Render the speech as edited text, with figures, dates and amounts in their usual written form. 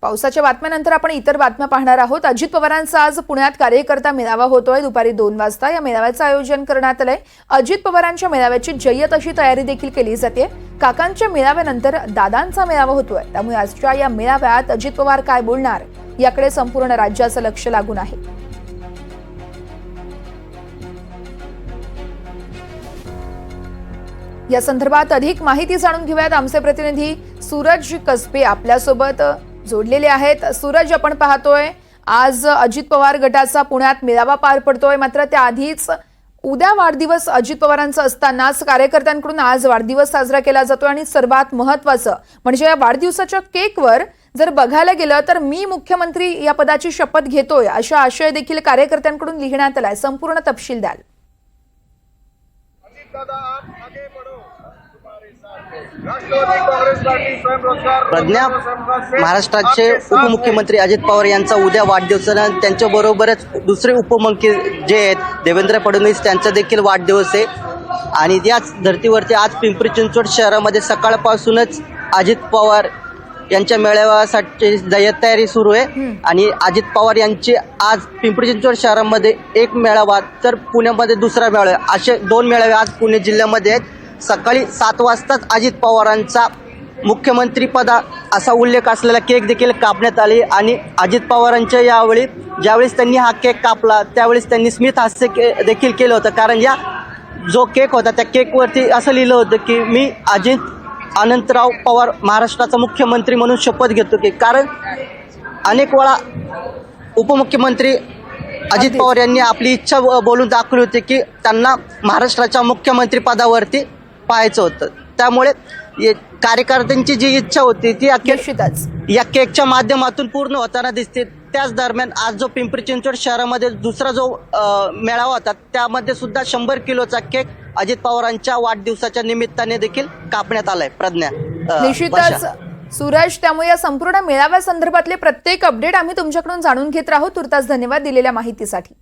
पावसाच्या बातम्यानंतर आपण इतर बातम्या पाहणार आहोत। अजित पवारांचा आज पुण्यात कार्यकर्ता मेळावा होतोय। दुपारी 2 वाजता या मेळाव्याचं आयोजन करण्यात आलंय। अजित पवारांच्या मेळाव्याची जय्यत अशी तयारी देखील केली जाते। काकांच्या मेळाव्यानंतर दादांचा मेळावा होतोय, त्यामुळे आजच्या या मेळाव्यात अजित पवार काय बोलणार याकडे संपूर्ण राज्याचं लक्ष लागून आहे। या संदर्भात अधिक माहिती जाणून घेऊयात। आमचे प्रतिनिधी सूरज कसबे आपल्यासोबत जोडलेले आहेत। सूरज, आपण पाहतोय आज अजित पवार गटाचा पुण्यात मेळावा पार पडतोय, मात्र त्याआधीच उद्या वाढदिवस अजित पवारांचा असतानाच कार्यकर्त्यांकडून आज वाढदिवस साजरा केला जातोय आणि सर्वात महत्त्वाचं म्हणजे या वाढदिवसाच्या केकवर जर बघायला गेलं तर मी मुख्यमंत्री या पदाची शपथ घेतोय अशा आशय देखील कार्यकर्त्यांकडून लिहिण्यात आलाय। संपूर्ण तपशील द्याल। प्रज्ञा, महाराष्ट्राचे उपमुख्यमंत्री अजित पवार यांचा उद्या वाढदिवस आहे। त्यांच्याबरोबरच दुसरे उपमुख्यमंत्री जे आहेत देवेंद्र फडणवीस त्यांचा देखील वाढदिवस आहे आणि याच धर्तीवरती आज पिंपरी चिंचवड शहरामध्ये सकाळपासूनच अजित पवार यांच्या मेळाव्यासाठी जय्यत तयारी सुरू आहे आणि अजित पवार यांचे आज पिंपरी चिंचवड शहरामध्ये एक मेळावा तर पुण्यामध्ये दुसरा मेळावा असे 2 मेळावे आज पुणे जिल्ह्यामध्ये आहेत। सकाळी 7 वाजताच अजित पवारांचा मुख्यमंत्रीपदा असा उल्लेख असलेला केक देखील कापण्यात आले आणि अजित पवारांच्या यावेळी ज्यावेळेस त्यांनी हा केक कापला त्यावेळेस त्यांनी स्मित हास्य देखील केलं होतं, कारण या जो केक होता त्या केकवरती असं लिहिलं होतं की मी अजित अनंतराव पवार महाराष्ट्राचा मुख्यमंत्री म्हणून शपथ घेतो की कारण अनेक वेळा उपमुख्यमंत्री अजित पवार यांनी आपली इच्छा बोलून दाखवली होती की त्यांना महाराष्ट्राच्या मुख्यमंत्री पदावरती पाहायचं होतं। त्यामुळे कार्यकर्त्यांची जी इच्छा होती ती या केकच्या माध्यमातून पूर्ण होताना दिसते। त्याच दरम्यान आज जो पिंपरी चिंचवड शहरामध्ये दुसरा जो मेळावा होता त्यामध्ये सुद्धा 100 किलोचा केक अजित पवारांच्या वाढदिवसाच्या निमित्ताने देखील कापण्यात आलाय। प्रज्ञा, निश्चितच सूरज, त्यामुळे या संपूर्ण मेळाव्या संदर्भातले प्रत्येक अपडेट आम्ही तुमच्याकडून जाणून घेत राहू। तुर्तास धन्यवाद दिलेल्या माहितीसाठी।